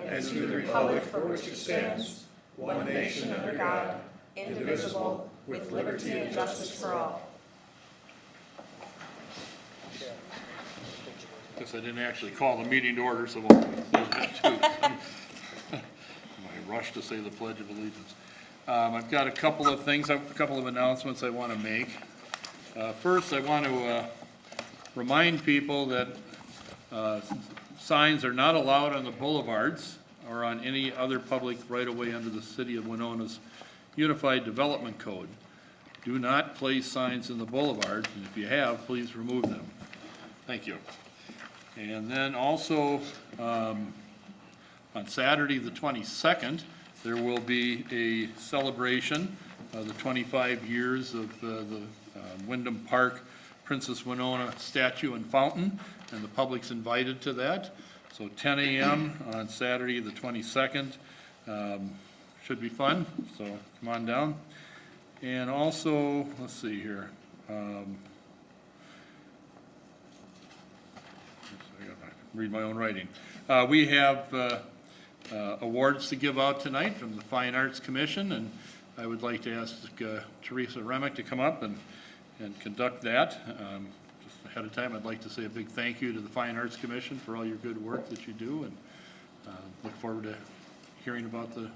and to the republic for which it stands, one nation under God, indivisible, with liberty and justice for all. Guess I didn't actually call the meeting to order, so we'll my rush to say the Pledge of Allegiance. I've got a couple of things, a couple of announcements I want to make. First, I want to remind people that signs are not allowed on the boulevards or on any other public right-of-way under the City of Winona's Unified Development Code. Do not place signs in the boulevards, and if you have, please remove them. Thank you. And then also, on Saturday the 22nd, there will be a celebration of the 25 years of the Wyndham Park Princess Winona statue and fountain, and the public's invited to that. So 10 a.m. on Saturday the 22nd. Should be fun, so come on down. And also, let's see here. I gotta read my own writing. We have awards to give out tonight from the Fine Arts Commission, and I would like to ask Teresa Remick to come up and conduct that. Just ahead of time, I'd like to say a big thank you to the Fine Arts Commission for all your good work that you do, and look forward to hearing about the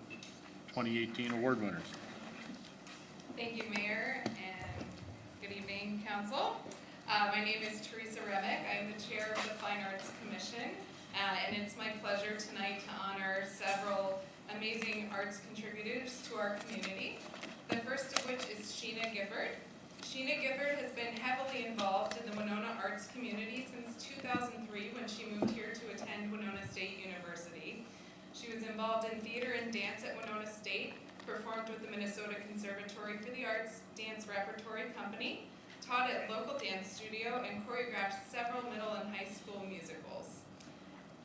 2018 award winners. Thank you, Mayor, and good evening, Council. My name is Teresa Remick. I'm the chair of the Fine Arts Commission, and it's my pleasure tonight to honor several amazing arts contributors to our community. The first of which is Sheena Gifford. Sheena Gifford has been heavily involved in the Winona arts community since 2003 when she moved here to attend Winona State University. She was involved in theater and dance at Winona State, performed with the Minnesota Conservatory for the Arts Dance Repertory Company, taught at local dance studio, and choreographed several middle and high school musicals.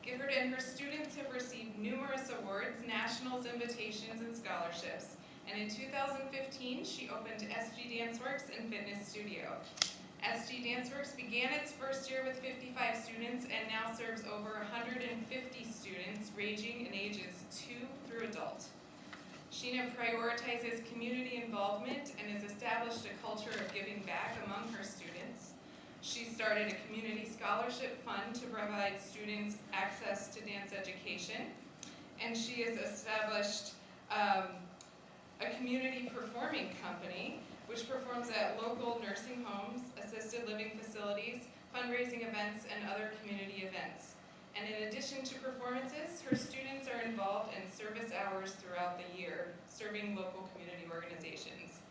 Gifford and her students have received numerous awards, nationals, invitations, and scholarships. And in 2015, she opened SG Danceworks and Fitness Studio. SG Danceworks began its first year with 55 students and now serves over 150 students ranging in ages 2 through adult. Sheena prioritizes community involvement and has established a culture of giving back among her students. She started a community scholarship fund to provide students access to dance education, and she has established a community performing company which performs at local nursing homes, assisted living facilities, fundraising events, and other community events. And in addition to performances, her students are involved in service hours throughout the year, serving local community organizations.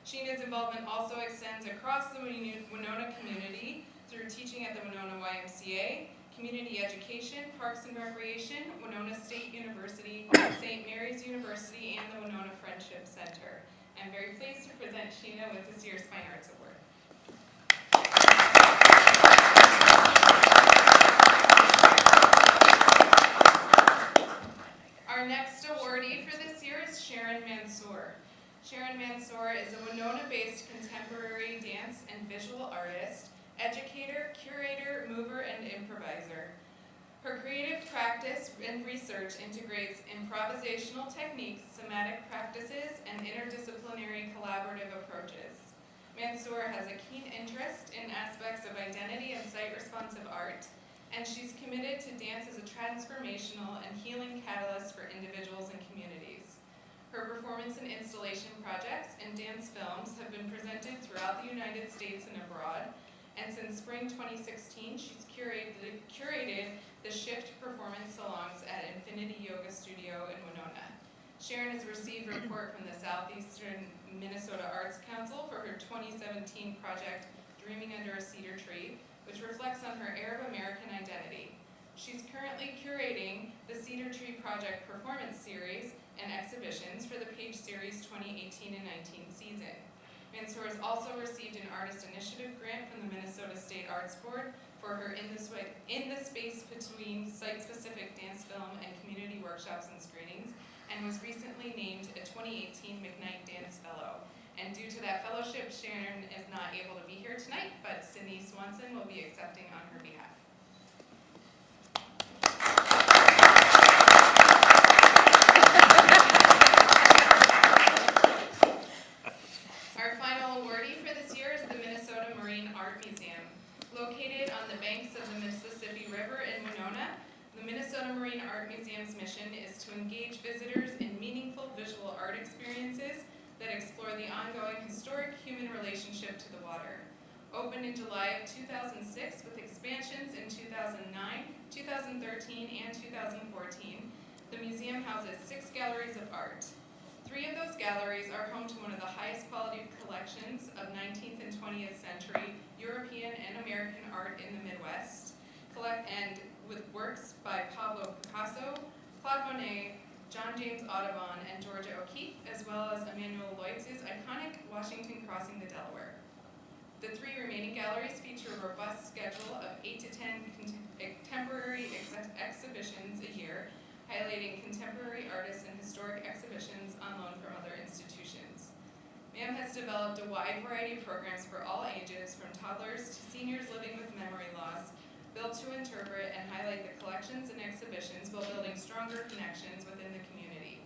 Sheena's involvement also extends across the Winona community through teaching at the Winona YMCA, community education, parks and recreation, Winona State University, St. Mary's University, and the Winona Friendship Center. I'm very pleased to present Sheena with this year's Fine Arts Award. Our next awardee for this year is Sharon Mansour. Sharon Mansour is a Winona-based contemporary dance and visual artist, educator, curator, mover, and improviser. Her creative practice and research integrates improvisational techniques, somatic practices, and interdisciplinary collaborative approaches. Mansour has a keen interest in aspects of identity and site-responsive art, and she's committed to dance as a transformational and healing catalyst for individuals and communities. Her performance and installation projects and dance films have been presented throughout the United States and abroad, and since spring 2016, she's curated the Shift performance salons at Infinity Yoga Studio in Winona. Sharon has received report from the Southeastern Minnesota Arts Council for her 2017 project, Dreaming Under a Cedar Tree, which reflects on her Arab American identity. She's currently curating the Cedar Tree Project performance series and exhibitions for the Page Series 2018 and 19 season. Mansour has also received an Artist Initiative grant from the Minnesota State Arts Board for her In the Space Between site-specific dance film and community workshops and screenings, and was recently named a 2018 McKnight Dance Fellow. And due to that fellowship, Sharon is not able to be here tonight, but Sydney Swanson will be accepting on her behalf. Submarine Art Museum's mission is to engage visitors in meaningful visual art experiences that explore the ongoing historic human relationship to the water. Opened in July of 2006 with expansions in 2009, 2013, and 2014, the museum houses 6 galleries of art. 3 of those galleries are home to one of the highest quality collections of 19th and 20th century European and American art in the Midwest, and with works by Pablo Picasso, Claude Monet, John James Audubon, and Georgia O'Keeffe, as well as Emanuel Leutze's iconic Washington Crossing the Delaware. The 3 remaining galleries feature a robust schedule of 8 to 10 contemporary exhibitions a year, highlighting contemporary artists and historic exhibitions on loan from other institutions. MAM has developed a wide variety of programs for all ages, from toddlers to seniors living with memory loss, built to interpret and highlight the collections and exhibitions while building stronger connections within the community.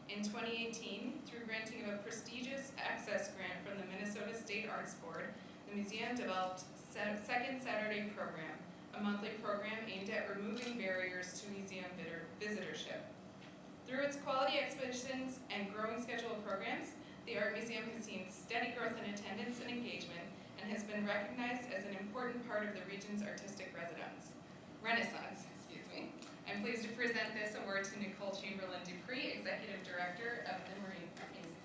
In 2018, through granting of a prestigious access grant from the Minnesota State Arts Board, the museum developed Second Saturday Program, a monthly program aimed at removing barriers to museum visitorship. Through its quality exhibitions and growing schedule of programs, the Art Museum has seen steady growth in attendance and engagement and has been recognized as an important part of the region's artistic renaissance. I'm pleased to present this award to Nicole Chamberlain Dupree, Executive Director of the Marine Art Museum.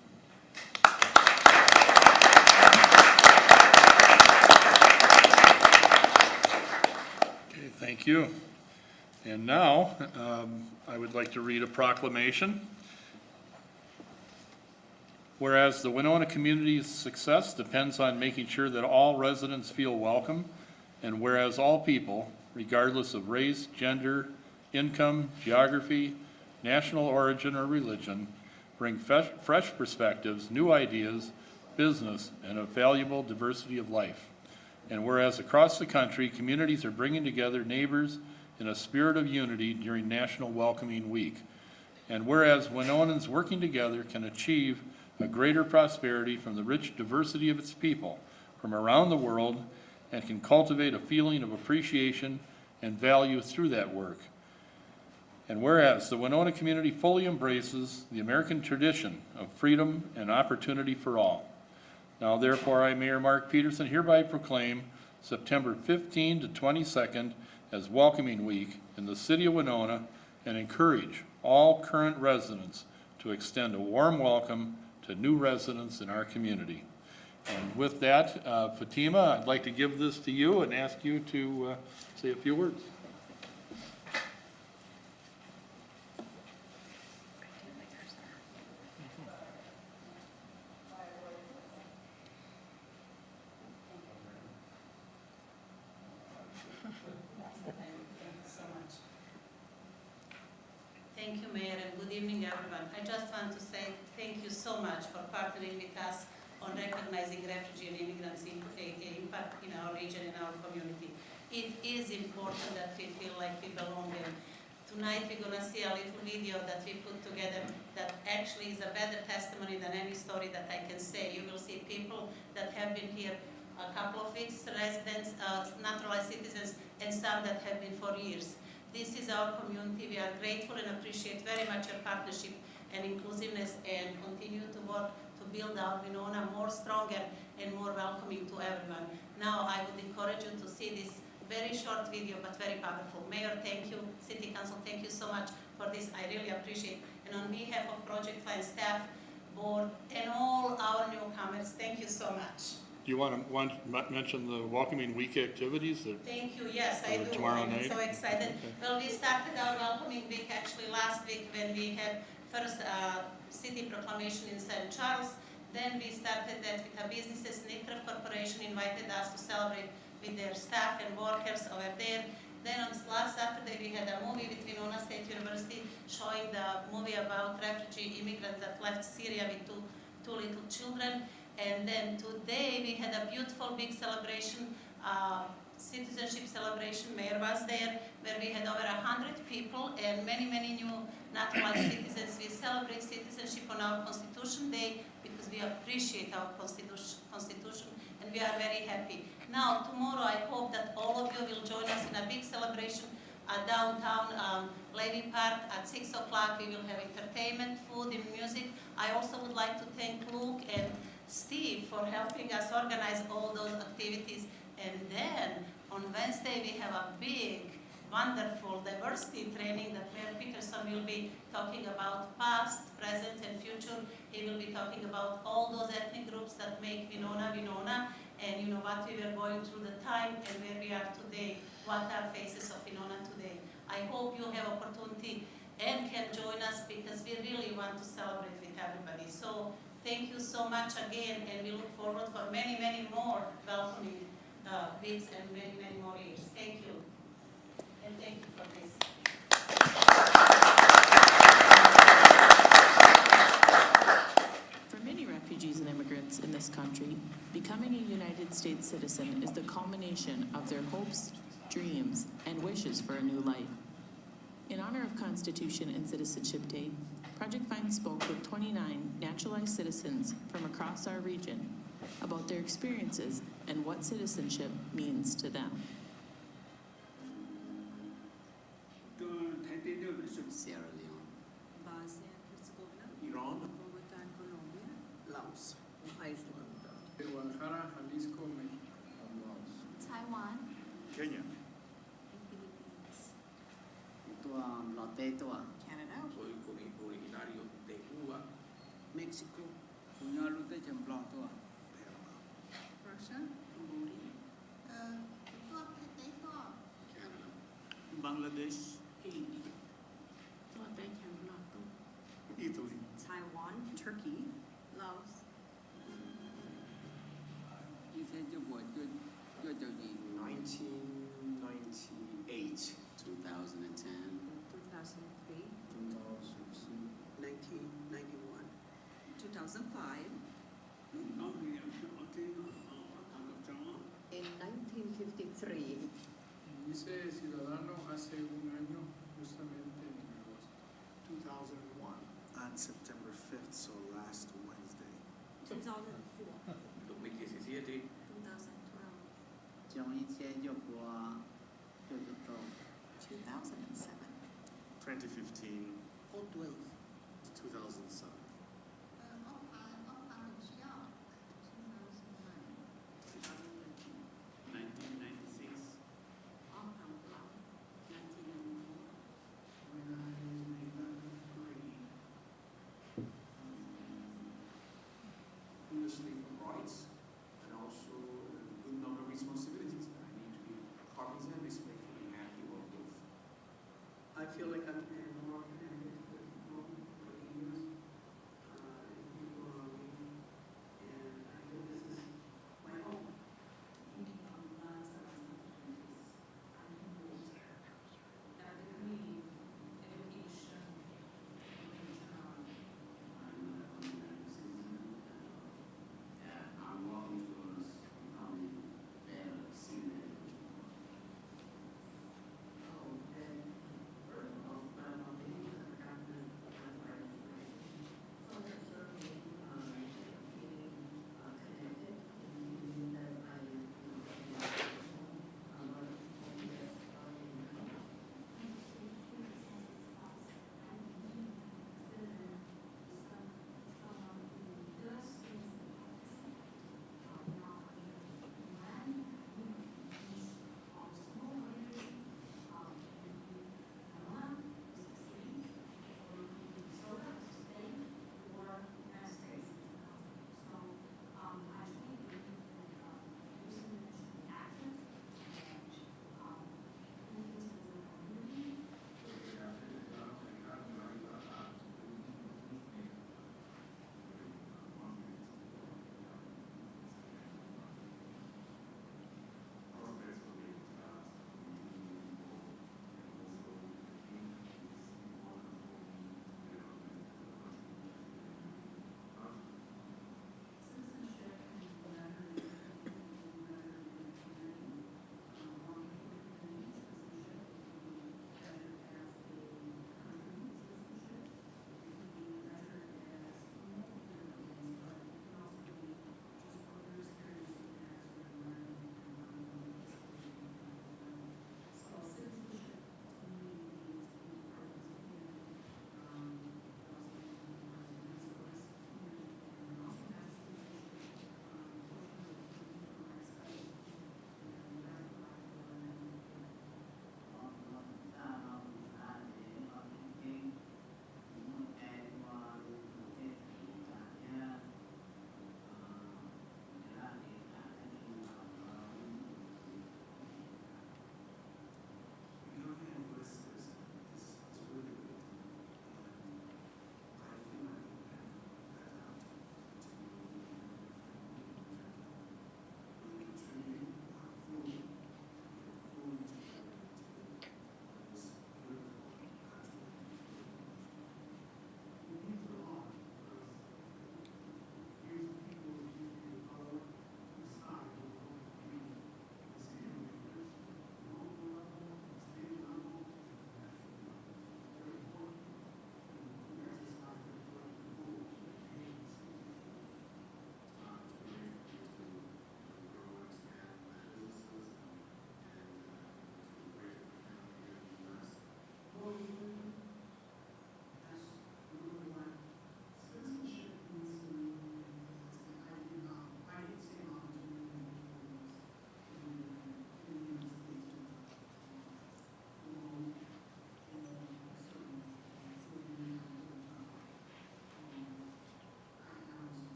Okay, thank you. And now, I would like to read a proclamation. Whereas the Winona community's success depends on making sure that all residents feel welcome, and whereas all people, regardless of race, gender, income, geography, national origin, or religion, bring fresh perspectives, new ideas, business, and a valuable diversity of life. And whereas across the country, communities are bringing together neighbors in a spirit of unity during National Welcoming Week. And whereas Winonans working together can achieve a greater prosperity from the rich diversity of its people from around the world, and can cultivate a feeling of appreciation and value through that work. And whereas the Winona community fully embraces the American tradition of freedom and opportunity for all. Now therefore, I, Mayor Mark Peterson, hereby proclaim September 15 to 22nd as Welcoming Week in the city of Winona, and encourage all current residents to extend a warm welcome to new residents in our community. And with that, Fatima, I'd like to give this to you and ask you to say a few words. Thank you, Mayor, and good evening, everyone. I just want to say thank you so much for partnering with us on recognizing refugee and immigrants' impact in our region and our community. It is important that we feel like we belong, and tonight we're going to see a little video that we put together that actually is a better testimony than any story that I can say. You will see people that have been here a couple of weeks, residents, naturalized citizens, and some that have been for years. This is our community. We are grateful and appreciate very much your partnership and inclusiveness, and continue to work to build our Winona more stronger and more welcoming to everyone. Now I would encourage you to see this very short video but very powerful. Mayor, thank you. City Council, thank you so much for this. I really appreciate it. And on behalf of Project Line staff, board, and all our newcomers, thank you so much. Do you want to mention the Welcoming Week activities? Thank you. Yes, I do. Tomorrow night? I'm so excited. Okay. Well, we started our Welcoming Week actually last week when we had first city proclamation in St. Charles. Then we started that with our businesses. Nitref Corporation invited us to celebrate with their staff and workers over there. Then on last Saturday we had a movie with Winona State University showing the movie about refugee immigrants that left Syria with two little children. And then today we had a beautiful big celebration, citizenship celebration. Mayor was there, where we had over 100 people and many new naturalized citizens. We celebrate citizenship on our Constitution Day because we appreciate our Constitution, and we are very happy. Now tomorrow I hope that all of you will join us in a big celebration downtown Levy Park at 6 o'clock. We will have entertainment, food, and music. I also would like to thank Luke and Steve for helping us organize all those activities. And then on Wednesday, we have a big, wonderful diversity training that Mayor Peterson will be talking about past, present, and future. He will be talking about all those ethnic groups that make Winona, Winona, and you know what we were going through the time and where we are today, what are faces of Winona today. I hope you have opportunity and can join us because we really want to celebrate with everybody. So thank you so much again, and we look forward for many, many more welcoming weeks and many, many more years. Thank you. And thank you for this. For many refugees and immigrants in this country, becoming a United States citizen is the culmination of their hopes, dreams, and wishes for a new life. In honor of Constitution and Citizenship Day, Project Find spoke with 29 naturalized citizens from across our region about their experiences and what citizenship means to them. Sierra Leone, Iran, Laos, Iceland, Guadalajara, Jalisco, México. Taiwan, Kenya, Canada, soy originario de Cuba, México, Panama, Russia, Canada, Bangladesh, Italy, Taiwan, Turkey, Laos, 1998, 2010, 2003, 1991, 2005, in 1953, Hice ciudadano hace un año, justamente en agosto. 2001, on September 5th, so last Wednesday. 2004, 2017, 2007, 2015, 2012, 2007. 1996, When I was in 11th grade. Foolishly from rights and also a good number of responsibilities that I need to be cognizant, respectfully, and deal with. I feel like I'm more academic than normal for years.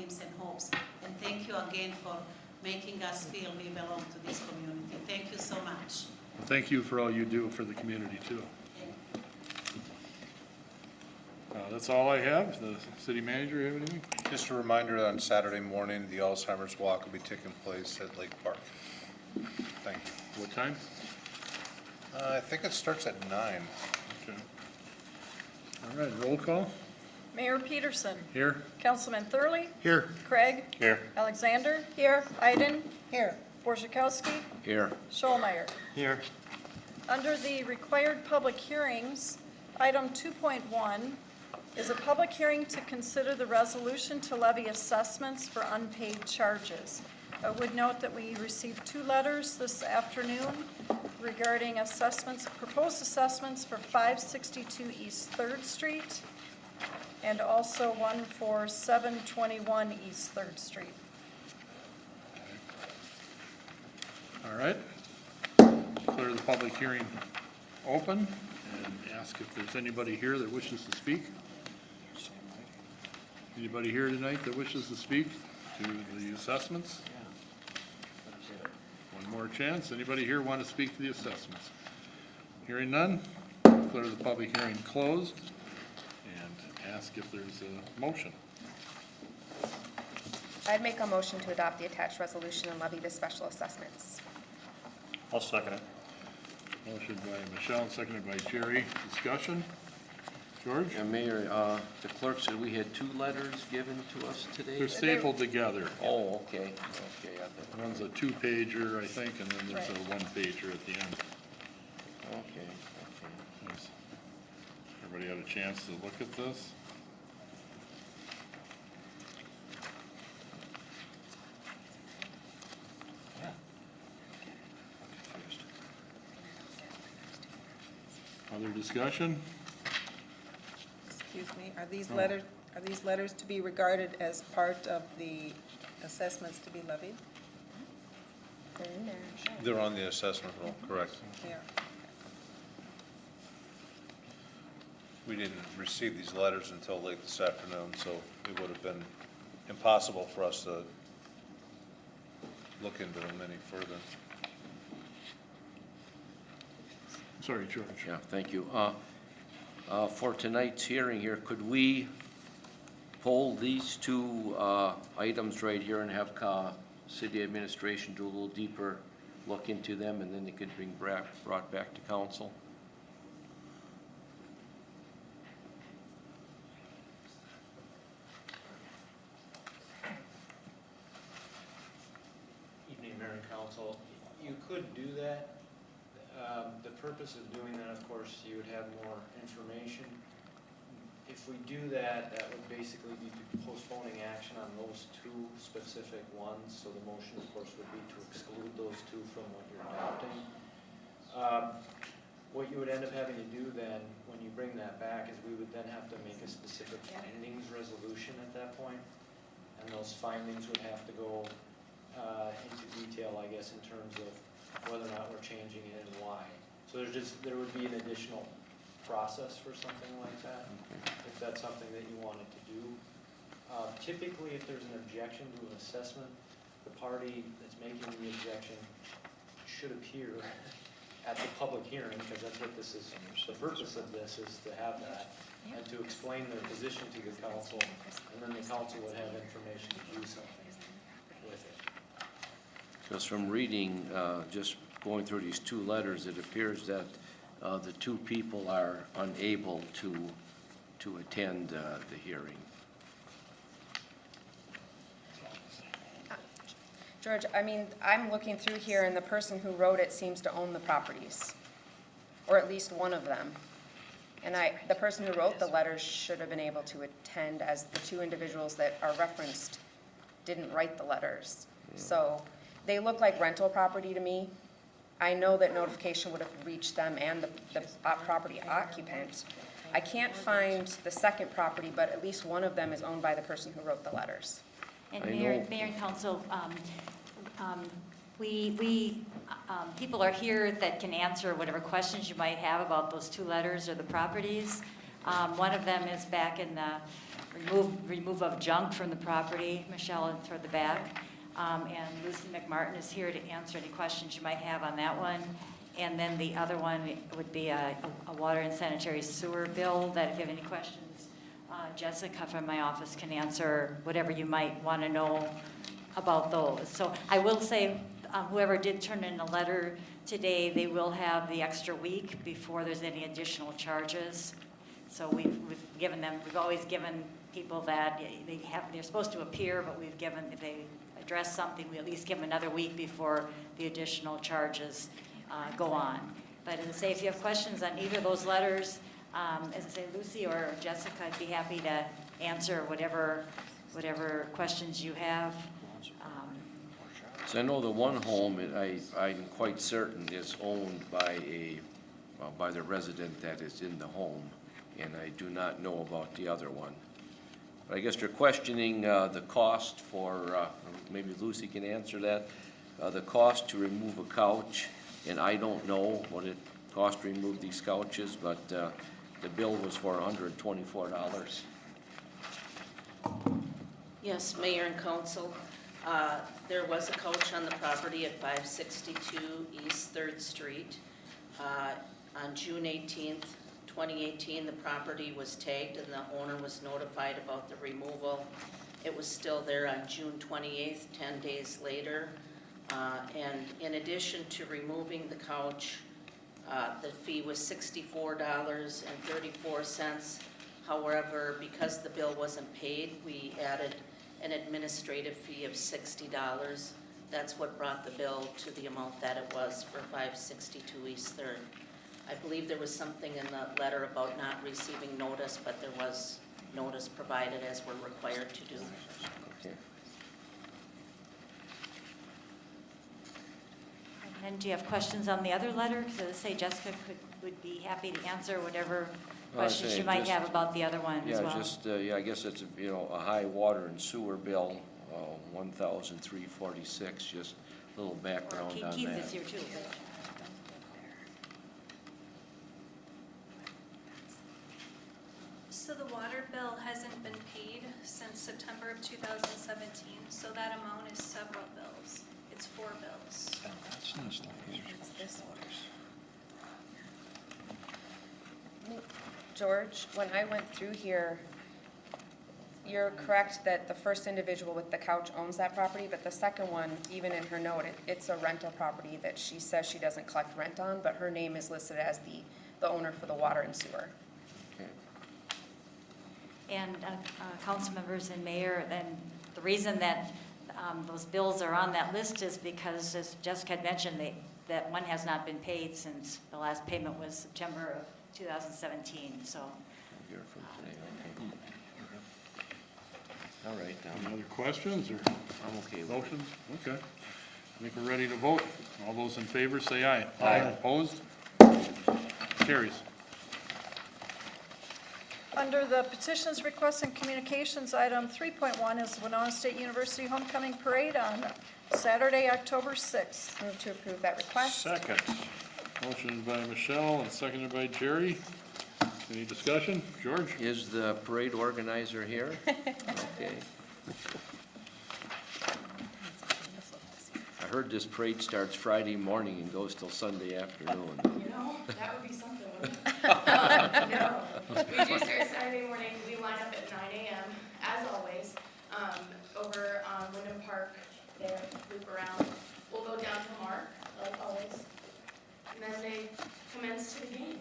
dreams and hopes. And thank you again for making us feel we belong to this community. Thank you so much. Thank you for all you do for the community, too. That's all I have. The city manager, you have anything? Just a reminder that on Saturday morning, the Alzheimer's Walk will be taking place at Lake Park. Thank you. What time? I think it starts at 9. Okay. All right, roll call. Mayor Peterson. Here? Councilman Thurley. Here. Craig. Here. Alexander. Here. Iden. Here. Borzakowski. Here. Scholmeyer. Here. Under the required public hearings, item 2.1 is a public hearing to consider the resolution to levy assessments for unpaid charges. I would note that we received 2 letters this afternoon regarding assessments, proposed assessments for 562 East 3rd Street and also one for 721 East 3rd Street. All right. Declare the public hearing open and ask if there's anybody here that wishes to speak. Anybody here tonight that wishes to speak to the assessments? One more chance. Anybody here want to speak to the assessments? Hearing none, declare the public hearing closed and ask if there's a motion. I'd make a motion to adopt the attached resolution and levy the special assessments. I'll second it. Motion by Michelle, seconded by Jerry. Discussion? George? Yeah, Mayor, the clerk said we had 2 letters given to us today. They're stapled together. Oh, okay, okay. I thought- One's a 2-pager, I think, and then there's a 1-pager at the end. Okay, Yes. Everybody had a chance to look at this? Other discussion? Excuse me, are these letters to be regarded as part of the assessments to be levied? They're in there. They're on the assessment roll, correct. They are. We didn't receive these letters until late this afternoon, so it would have been impossible for us to look into them any further. Sorry, George. yeah, thank you. For tonight's hearing here, could we pull these 2 items right here and have city administration do a little deeper look into them, and then they could be brought back to council? Evening, Mayor and Council. You could do that. The purpose of doing that, of course, you would have more information. If we do that, that would basically be postponing action on those 2 specific ones. So the motion, of course, would be to exclude those 2 from what you're adopting. What you would end up having to do then, when you bring that back, is we would then have to make a specific findings resolution at that point. And those findings would have to go into detail, I guess, in terms of whether or not we're changing it and why. So there would be an additional process for something like that, if that's something that you wanted to do. Typically, if there's an objection to an assessment, the party that's making the objection should appear at the public hearing, because that's what this is, the purpose of this is to have that, and to explain their position to the council, and then the council would have information to do something with it. Because from reading, just going through these 2 letters, it appears that the 2 people are unable to attend the hearing. George, I mean, I'm looking through here and the person who wrote it seems to own the properties, or at least one of them. And the person who wrote the letters should have been able to attend, as the 2 individuals that are referenced didn't write the letters. So they look like rental property to me. I know that notification would have reached them and the property occupant. I can't find the second property, but at least one of them is owned by the person who wrote the letters. And Mayor and Council, people are here that can answer whatever questions you might have about those 2 letters or the properties. One of them is back in the remove of junk from the property, Michelle, and toward the back. And Lucy McMartin is here to answer any questions you might have on that one. And then the other one would be a water and sanitary sewer bill, that if you have any questions, Jessica from my office can answer whatever you might want to know about those. So I will say, whoever did turn in a letter today, they will have the extra week before there's any additional charges. So we've always given people that they're supposed to appear, but we've given, if they address something, we at least give them another week before the additional charges go on. But as I say, if you have questions on either of those letters, as I say, Lucy or Jessica, I'd be happy to answer whatever questions you have. So I know the one home, I'm quite certain is owned by by the resident that is in the home, and I do not know about the other one. But I guess they're questioning the cost for, maybe Lucy can answer that, the cost to remove a couch, and I don't know what it cost to remove these couches, but the bill was for $124. Yes, Mayor and Council. There was a couch on the property at 562 East 3rd Street. On June 18th, 2018, the property was tagged and the owner was notified about the removal. It was still there on June 28th, 10 days later. And in addition to removing the couch, the fee was $64.34. However, because the bill wasn't paid, we added an administrative fee of $60. That's what brought the bill to the amount that it was for 562 East 3rd. I believe there was something in the letter about not receiving notice, but there was notice provided as we're required to do. Okay. And do you have questions on the other letter? Because as I say, Jessica would be happy to answer whatever questions you might have about the other one as well. I guess it's, a high water and sewer bill, $1,346, just a little background on that. Keith is here too. So the water bill hasn't been paid since September of 2017, so that amount is several bills. It's 4 bills. George, when I went through here, you're correct that the first individual with the couch owns that property, but the second one, even in her note, it's a rental property that she says she doesn't collect rent on, but her name is listed as the owner for the water and sewer. And council members and mayor, and the reason that those bills are on that list is because, as Jessica had mentioned, that one has not been paid since the last payment was September of 2017, so. Here from today, okay. All right, Any other questions, or I'm okay with it. motions? Okay. I think we're ready to vote. All those in favor, say aye. Aye. Opposed? Carries. Under the petitions, requests, and communications, item 3.1 is Winona State University Homecoming Parade on Saturday, October 6th. Move to approve that request. Second. Motion by Michelle and seconded by Jerry. Any discussion? George? Is the parade organizer here? Okay. I heard this parade starts Friday morning and goes till Sunday afternoon. That would be something, wouldn't it? No, we do start Saturday morning, we line up at 9 a.m., as always, over on Wyndham Park, there, loop around. We'll go down to Mark, like always, and then they commence to the game.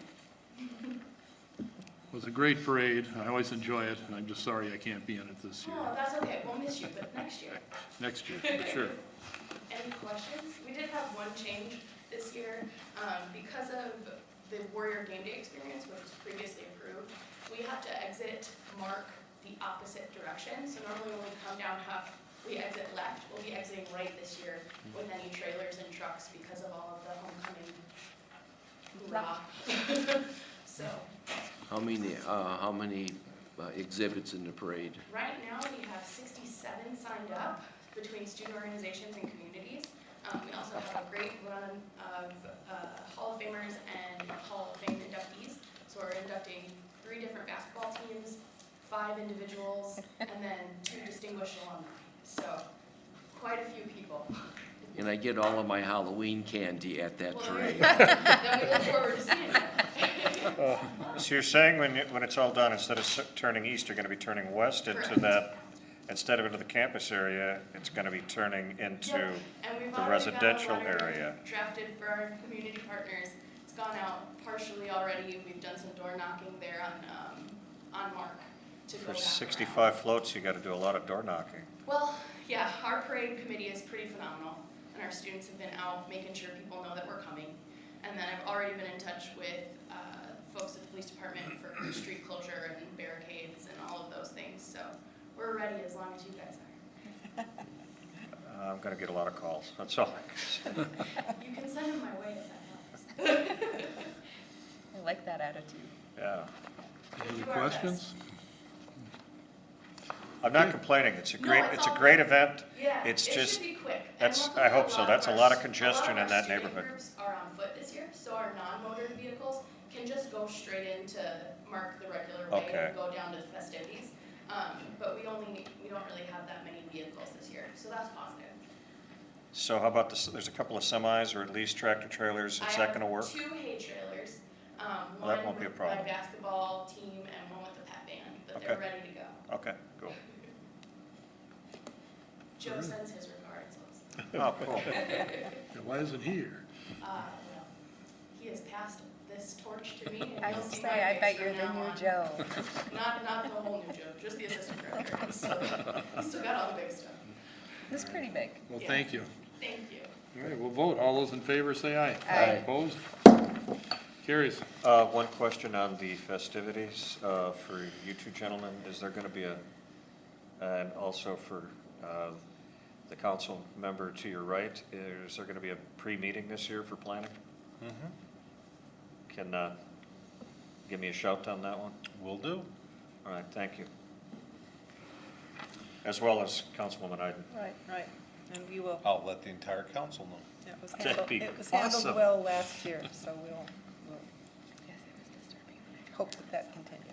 It was a great parade. I always enjoy it, and I'm just sorry I can't be in it this year. Oh, that's okay, we'll miss you, but next year. Next year, for sure. Any questions? We did have one change this year, because of the Warrior Game Day experience, which was previously approved, we have to exit Mark the opposite direction. So normally when we come down Huff, we exit left. We'll be exiting right this year with any trailers and trucks because of all of the homecoming hoorah. So. How many exhibits in the parade? Right now, we have 67 signed up between student organizations and communities. We also have a great run of Hall of Famers and Hall of Fame inductees. So we're inducting 3 different basketball teams, 5 individuals, and then 2 distinguished alumni. So quite a few people. And I get all of my Halloween candy at that parade. Then we look forward to seeing it. So you're saying when it's all done, instead of turning east, you're gonna be turning west into Correct. that, instead of into the campus area, it's gonna be turning into Yep. And we've the already residential got a letter area? drafted for our community partners. It's gone out partially already. We've done some door knocking there on Mark to go For back 65 floats, you gotta do a lot of door knocking. Well, yeah, our parade committee is pretty phenomenal, and our students have been out making sure people know that we're coming. And then I've already been in touch with folks at the police department for street closure and barricades and all of those things. So we're ready as long as you guys are. I'm gonna get a lot of calls, that's all. You can send them my way if that helps. I like that attitude. Yeah. Any questions? I'm not complaining, it's a No, great, it's it's a all great good. event. Yeah, It's it just, should be quick. And that's, luckily, I hope so, that's a lot of congestion in that student neighborhood. groups are on foot this year, so our non-motored vehicles can just go straight into Mark the regular way Okay. and go down to the festivities. But we don't really have that many vehicles this year, so that's positive. So how about this, there's a couple of semis or at least tractor trailers, is that gonna work? I have 2 hay trailers, Well, that one won't be a with problem. my basketball team and one with the pep band, but they're Okay. ready to go. Okay, cool. Joe sends his regards. Oh, cool. Why isn't he here? Well, he has passed this torch to me, and I you'll was see say, my I face bet from you're the now new on. Joe. Not the whole new Joe, just the assistant director. He's still got all the big stuff. It's pretty big. Well, Yeah. thank you. Thank you. All right, we'll vote. All those in favor say aye. Aye. Opposed? Carries. One question on the festivities, for you two gentlemen, is there gonna be and also for, the council member to your right, is there gonna be a pre-meeting this year for planning? Can, give me a shout on that one? Will do. All right, thank you. As well as Councilwoman Iden. Right, and we will, I'll let the entire council know. it was That'd handled, be it was handled awesome. well last year, so we'll hope that continues.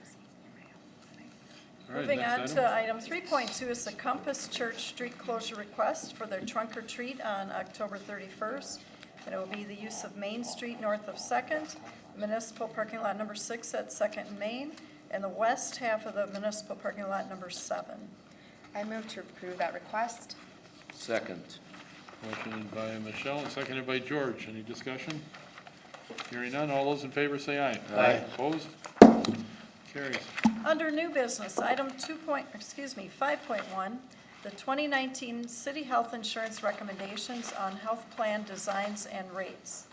All right, Moving on next to item 3.2 is the Compass Church street closure request for their trunk or treat on October 31st. And it will be the use of Main Street north of 2nd, municipal parking lot number 6 at 2nd and Main, and the west half of the municipal parking lot number 7. I move to approve that request. Second. Motion by Michelle and seconded by George. Any discussion? Hearing none. All those in favor say aye. Aye. Opposed? Carries. Under new business, item 5.1, the 2019 City Health Insurance Recommendations on Health Plan Designs and Rates.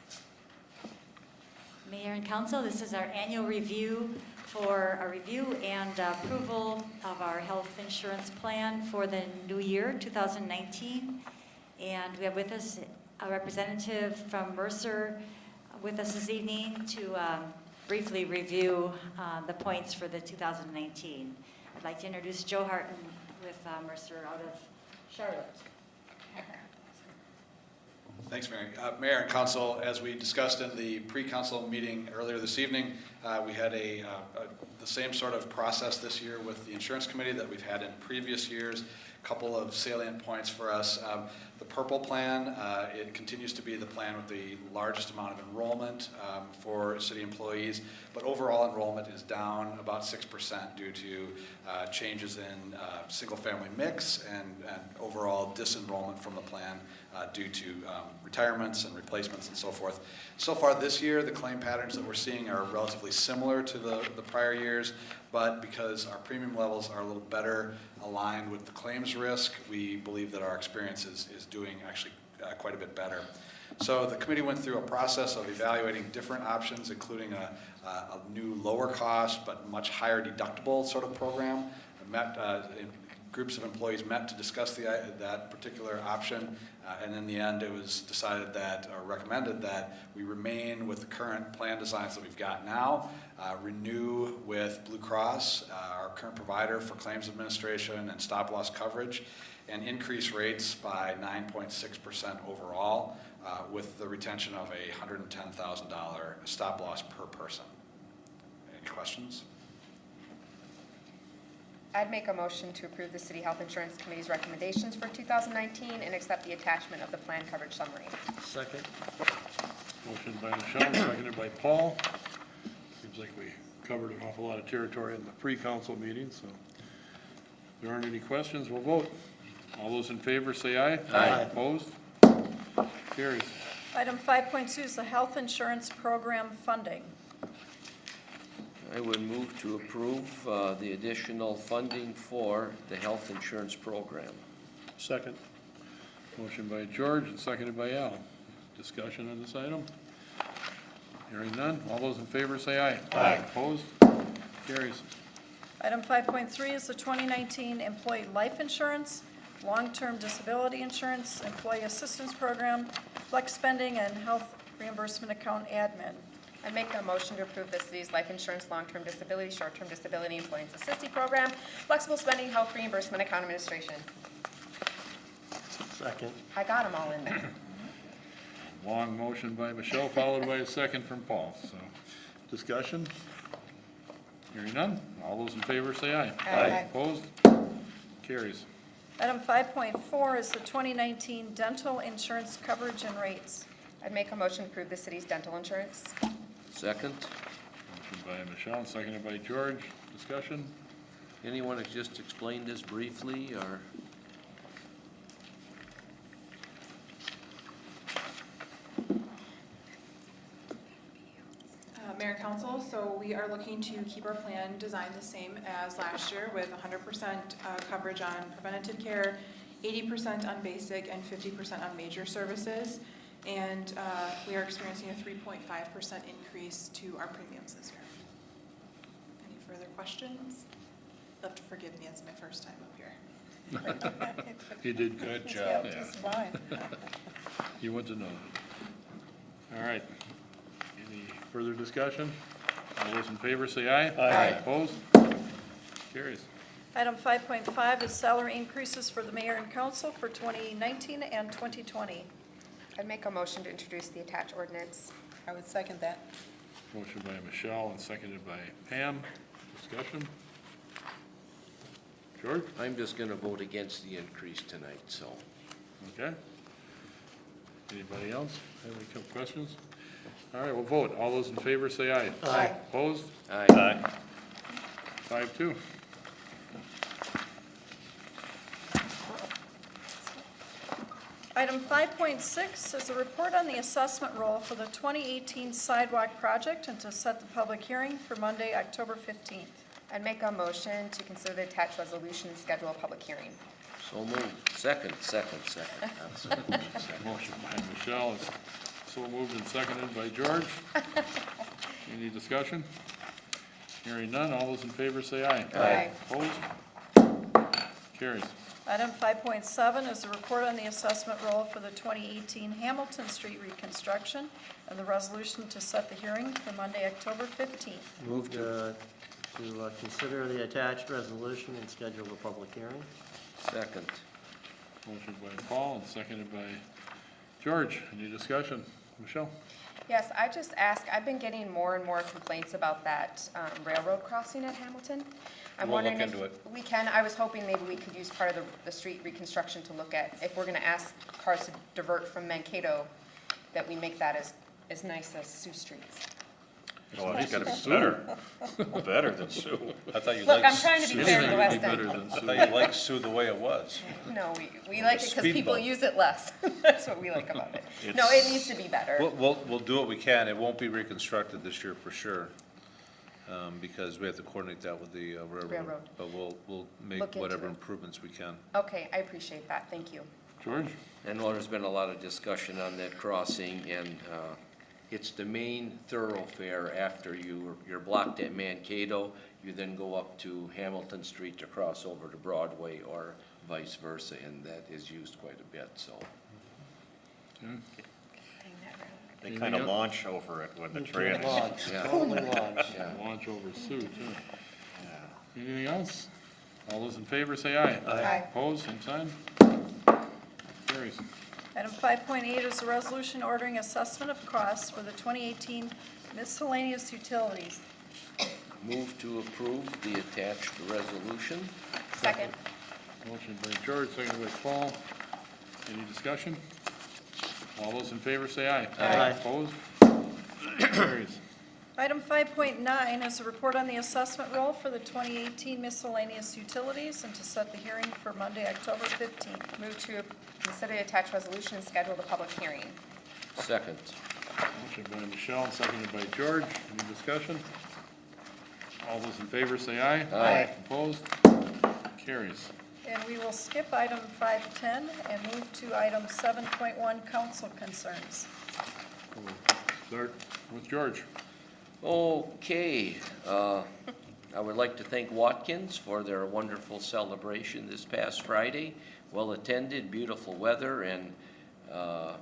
Mayor and council, this is our annual review for a review and approval of our health insurance plan for the new year, 2019. And we have with us a representative from Mercer with us this evening to briefly review the points for the 2019. I'd like to introduce Joe Harton with Mercer out of Charlotte. Thanks, Mary. Mayor and Council, as we discussed in the pre-council meeting earlier this evening, we had the same sort of process this year with the insurance committee that we've had in previous years. A couple of salient points for us. The purple plan, it continues to be the plan with the largest amount of enrollment for city employees, but overall enrollment is down about 6% due to changes in single-family mix and overall disenrollment from the plan due to retirements and replacements and so forth. So far this year, the claim patterns that we're seeing are relatively similar to the prior years, but because our premium levels are a little better aligned with the claims risk, we believe that our experience is doing actually quite a bit better. So the committee went through a process of evaluating different options, including a new lower cost but much higher deductible sort of program. Groups of employees met to discuss that particular option, and in the end it was decided that, or recommended that, we remain with the current plan designs that we've got now, renew with Blue Cross, our current provider for claims administration and stop-loss coverage, and increase rates by 9.6% overall, with the retention of a $110,000 stop-loss per person. Any questions? I'd make a motion to approve the City Health Insurance Committee's recommendations for 2019 and accept the attachment of the plan coverage summary. Second. Motion by Michelle, seconded by Paul. Seems like we covered an awful lot of territory in the pre-council meeting, so if there aren't any questions, we'll vote. All those in favor say aye. Aye. Opposed? Carries. Item 5.2 is the health insurance program funding. I would move to approve the additional funding for the health insurance program. Second. Motion by George and seconded by Al. Discussion on this item? Hearing none. All those in favor say aye. Aye. Opposed? Carries. Item 5.3 is the 2019 employee life insurance, long-term disability insurance, employee assistance program, flex spending, and health reimbursement account admin. I make a motion to approve the city's life insurance, long-term disability, short-term disability, employee assistance program, flexible spending, health reimbursement account administration. Second. I got them all in there. Long motion by Michelle, followed by a second from Paul. So, discussion? Hearing none. All those in favor say aye. Aye. Opposed? Carries. Item 5.4 is the 2019 dental insurance coverage and rates. I'd make a motion to approve the city's dental insurance. Second. Motion by Michelle, seconded by George. Discussion? Anyone to just explain this briefly, or? Mayor and Council, so we are looking to keep our plan designed the same as last year with 100% coverage on preventative care, 80% on basic, and 50% on major services. And we are experiencing a 3.5% increase to our premiums this year. Any further questions? You'll have to forgive me, it's my first time up here. You did good job. Yeah, just fine. You want to know. All right. Any further discussion? All those in favor say aye. Aye. Opposed? Carries. Item 5.5 is salary increases for the mayor and council for 2019 and 2020. I'd make a motion to introduce the attached ordinance. I would second that. Motion by Michelle and seconded by Pam. Discussion? George? I'm just gonna vote against the increase tonight, so. Okay. Anybody else have any questions? All right, we'll vote. All those in favor say aye. Aye. Opposed? Aye. 5-2. Item 5.6 is a report on the assessment roll for the 2018 sidewalk project and to set the public hearing for Monday, October 15th. I'd make a motion to consider the attached resolution and schedule a public hearing. So moved. Second. Motion by Michelle is so moved and seconded by George. Any discussion? Hearing none. All those in favor say aye. Aye. Opposed? Carries. Item 5.7 is a report on the assessment roll for the 2018 Hamilton Street reconstruction and the resolution to set the hearing for Monday, October 15th. Move to consider the attached resolution and schedule a public hearing. Second. Motion by Paul and seconded by George. Any discussion? Michelle? Yes, I just ask, I've been getting more and more complaints about that railroad crossing at Hamilton. I'm We'll look wondering into if it. we can, I was hoping maybe we could use part of the street reconstruction to look at, if we're gonna ask cars to divert from Mankato, that we make that as nice as Sioux Streets. Oh, it's gotta be better. Better than Sioux. I thought you Look, liked I'm trying to be fair to the West End. I thought you liked Sioux the way it was. No, we like it because Speed people bump. use it less. That's what we like about it. No, it needs to be better. We'll do what we can. It won't be reconstructed this year for sure, because we have to coordinate that with the railroad. Railroad. But we'll make Look into whatever it. improvements we can. Okay, I appreciate that, thank you. George? I know there's been a lot of discussion on that crossing, and it's the main thoroughfare after you're blocked at Mankato. You then go up to Hamilton Street to cross over to Broadway or vice versa, and that is used quite a bit, so. They kind of launch over it when the train is. Launch, Yeah. totally launch. Yeah. Launch over Sioux, too. Anything else? All those in favor say aye. Aye. Opposed, same sign. Carries. Item 5.8 is a resolution ordering assessment of costs for the 2018 miscellaneous utilities. Move to approve the attached resolution. Second. Motion by George, seconded by Paul. Any discussion? All those in favor say aye. Aye. Opposed? Carries. Item 5.9 is a report on the assessment roll for the 2018 miscellaneous utilities and to set the hearing for Monday, October 15th. Move to consider the attached resolution and schedule the public hearing. Second. Motion by Michelle, seconded by George. Any discussion? All those in favor say aye. Aye. Opposed? Carries. And we will skip item 5.10 and move to item 7.1, council concerns. We'll start with George. Okay, I would like to thank Watkins for their wonderful celebration this past Friday. Well attended, beautiful weather, and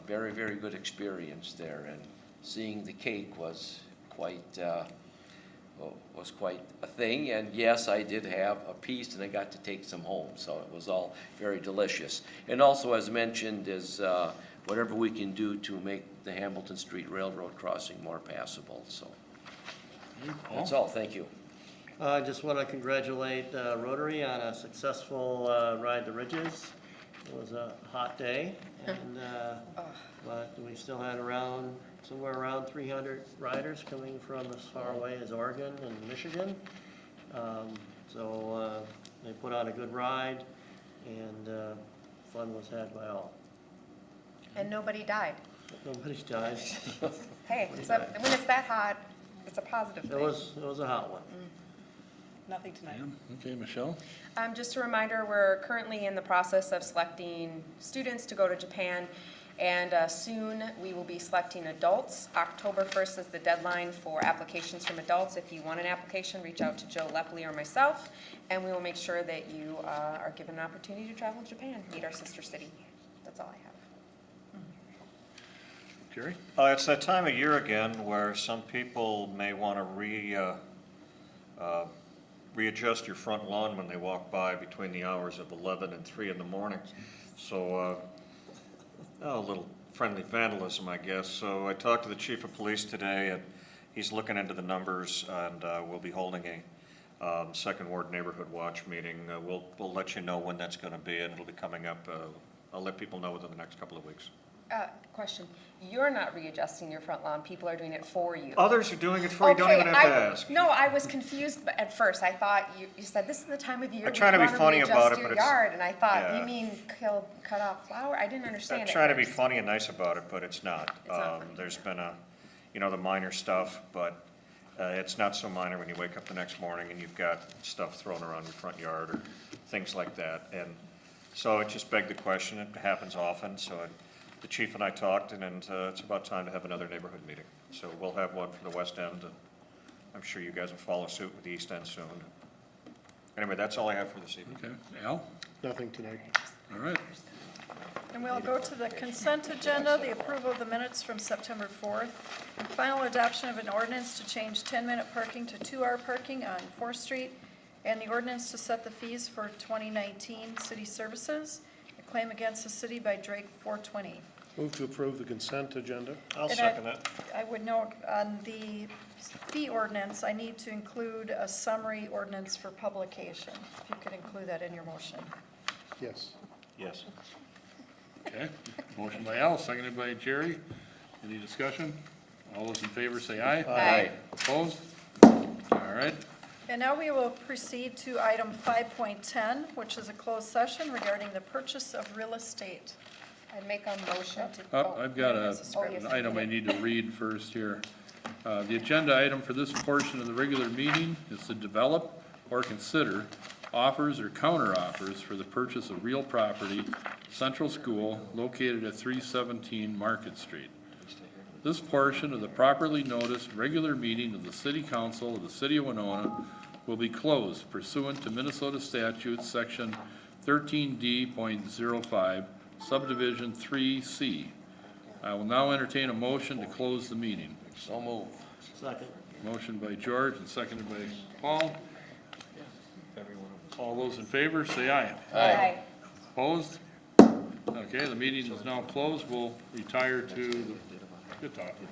very, very good experience there. And seeing the cake was quite a thing. And yes, I did have a piece, and I got to take some home, so it was all very delicious. And also, as mentioned, is whatever we can do to make the Hamilton Street Railroad crossing more passable. So. That's all, thank you. I just want to congratulate Rotary on a successful Ride the Ridges. It was a hot day, and but we still had somewhere around 300 riders coming from as far away as Oregon and Michigan. So they put on a good ride, and fun was had by all. And nobody died. Nobody died. Hey, when it's that hot, it's a positive thing. It was a hot one. Nothing tonight. Okay, Michelle? Just a reminder, we're currently in the process of selecting students to go to Japan, and soon we will be selecting adults. October 1st is the deadline for applications from adults. If you want an application, reach out to Joe Lepley or myself, and we will make sure that you are given an opportunity to travel to Japan, meet our sister city. That's all I have. Jerry? It's that time of year again where some people may want to readjust your front lawn when they walk by between the hours of 11 and 3 in the morning. So a little friendly vandalism, I guess. So I talked to the chief of police today, and he's looking into the numbers, and we'll be holding a Second Ward Neighborhood Watch meeting. We'll let you know when that's going to be, and it'll be coming up. I'll let people know within the next couple of weeks. Question. You're not readjusting your front lawn. People are doing it for you. Others are doing it for you. Don't even have to ask. No, I was confused at first. I thought you said this is the time of year I try to be funny about it, but your it's yard, and I thought yeah. you mean cut off flower. I didn't understand I it. try to be funny and nice about it, but it's not. It's not funny. There's been the minor stuff, but it's not so minor when you wake up the next morning and you've got stuff thrown around your front yard or things like that. And so it just begged the question. It happens often, so the chief and I talked, and it's about time to have another neighborhood meeting. So we'll have one for the West End, and I'm sure you guys will follow suit with the East End soon. Anyway, that's all I have for this evening. Okay. Al? Nothing tonight. All right. And we'll go to the consent agenda, the approval of the minutes from September 4th, and final adoption of an ordinance to change 10-minute parking to 2-hour parking on 4th Street, and the ordinance to set the fees for 2019 city services, a claim against the city by Drake 420. Move to approve the consent agenda. I'll And second that. I would note on the fee ordinance, I need to include a summary ordinance for publication. If you could include that in your motion. Yes. Yes. Okay. Motion by Al, seconded by Jerry. Any discussion? All those in favor say aye. Aye. Opposed? All right. And now we will proceed to item 5.10, which is a closed session regarding the purchase of real estate. I'd make a motion to. I've got yes, an item I need to read first here. The agenda item for this portion of the regular meeting is to develop or consider offers or counteroffers for the purchase of real property, Central School, located at 317 Market Street. This portion of the properly noticed regular meeting of the City Council of the City of Winona will be closed pursuant to Minnesota Statute, Section 13D.05, Subdivision 3C. I will now entertain a motion to close the meeting. So move. Second. Motion by George and seconded by Paul. All those in favor, say aye. Aye. Opposed? Okay, the meeting is now closed. We'll retire to the, good talking.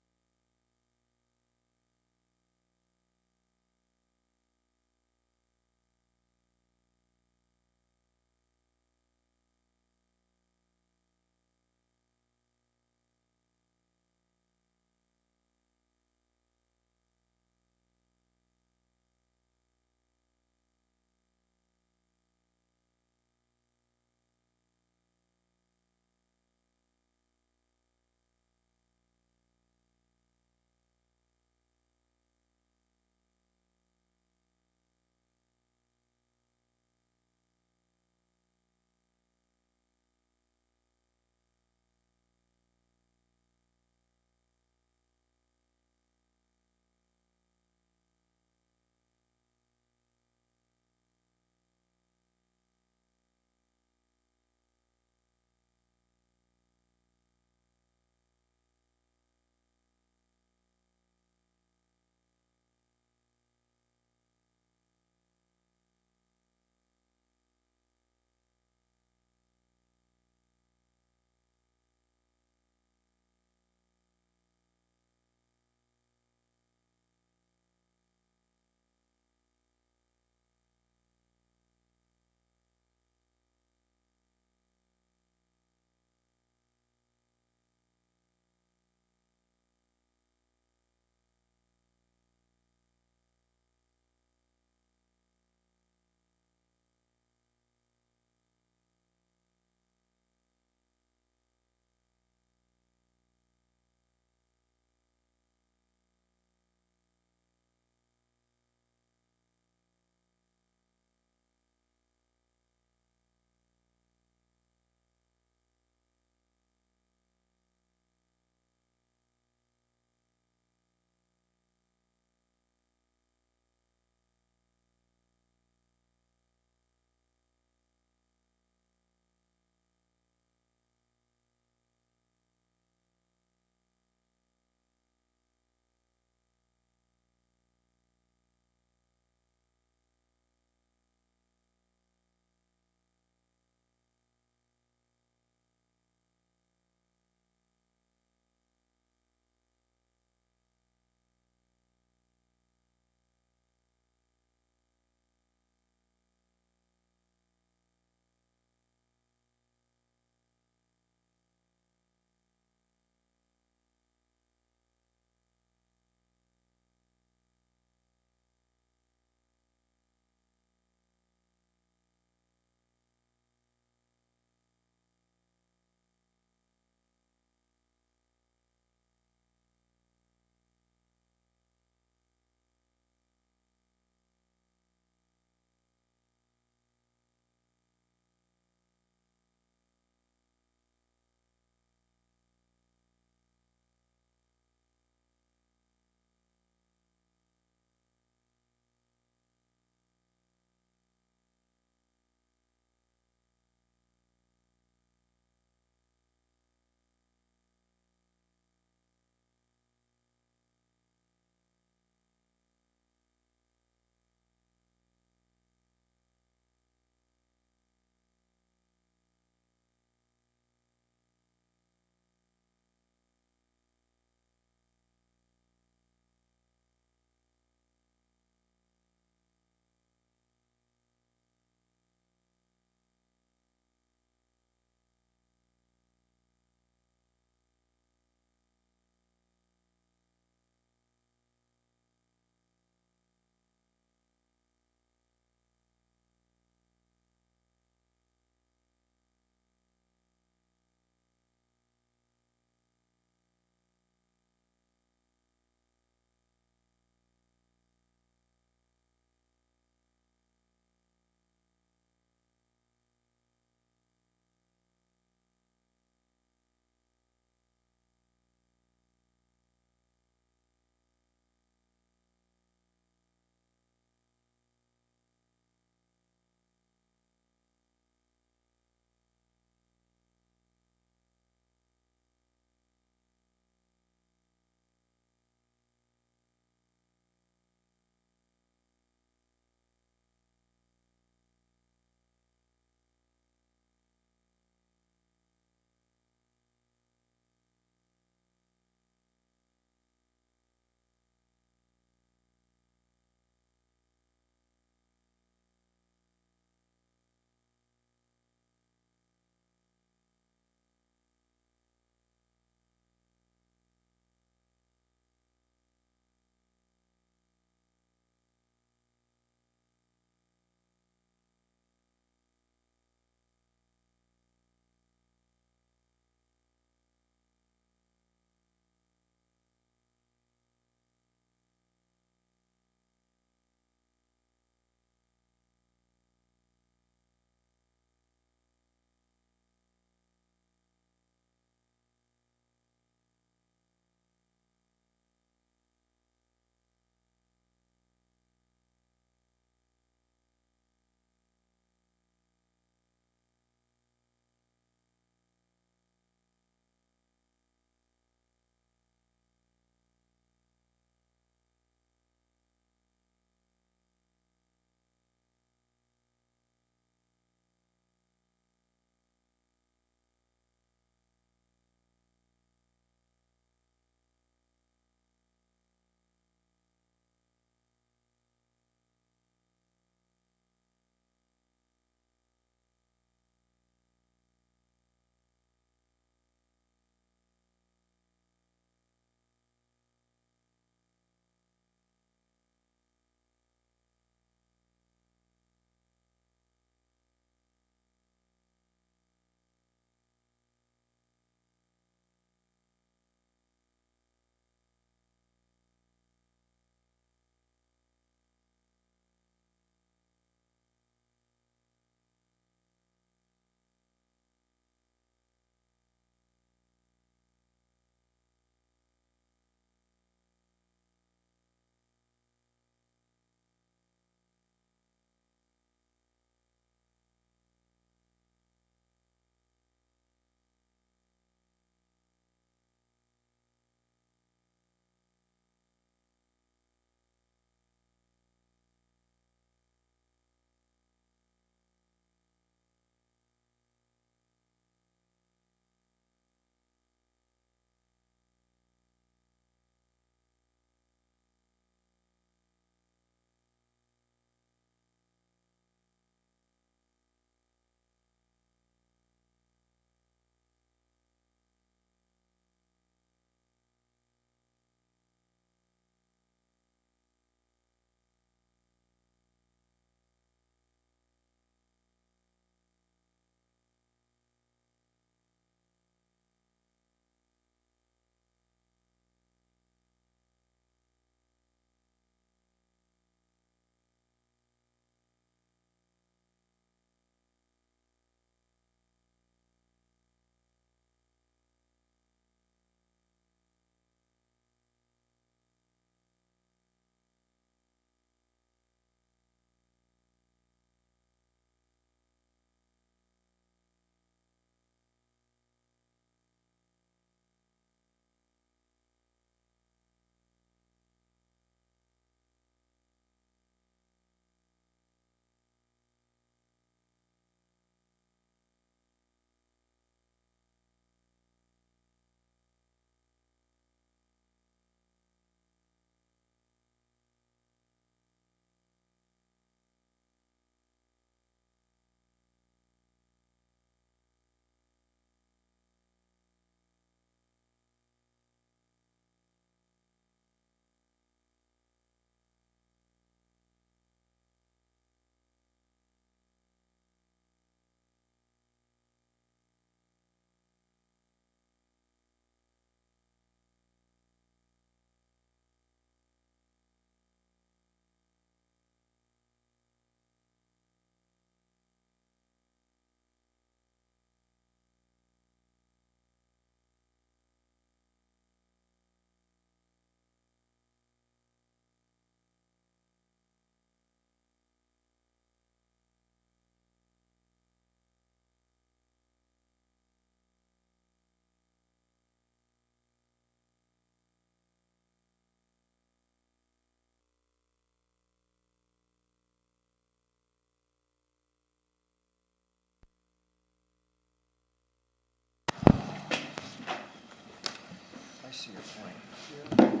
see your point.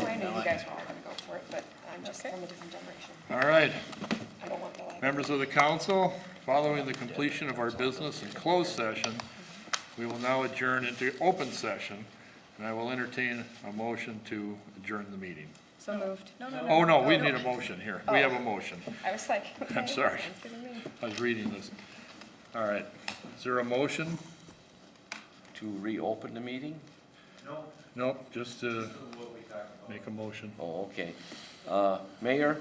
Oh, I knew you guys were all gonna go for it, but I'm just from a different generation. All right. I don't want the library. Members of the council, following the completion of our business in closed session, we will now adjourn into open session, and I will entertain a motion to adjourn the meeting. So moved. Oh, no, we need a motion here. We have a motion. I was like, okay. I'm sorry. sounds good to me. I was reading this. All right. Is there a motion? To reopen the meeting? Nope, just to make a motion. Oh, okay. Mayor,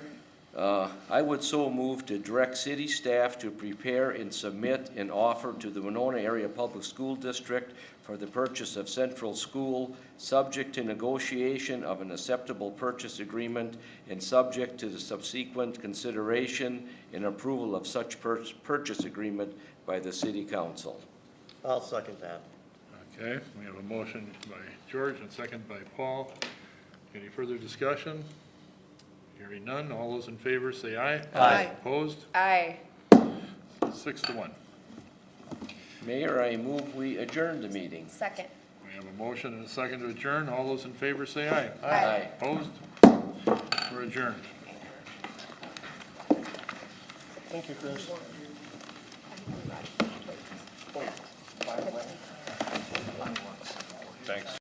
I would so move to direct city staff to prepare and submit an offer to the Winona Area Public School District for the purchase of Central School, subject to negotiation of an acceptable purchase agreement and subject to the subsequent consideration and approval of such purchase agreement by the city council. I'll second that. Okay, we have a motion by George and second by Paul. Any further discussion? Hearing none, all those in favor say aye. Aye. Opposed? Aye. 6-1. Mayor, I move we adjourn the meeting. Second. We have a motion and a second to adjourn. All those in favor say aye. Aye. Opposed? We're adjourned. Thank you, Chris. Oh, Thanks.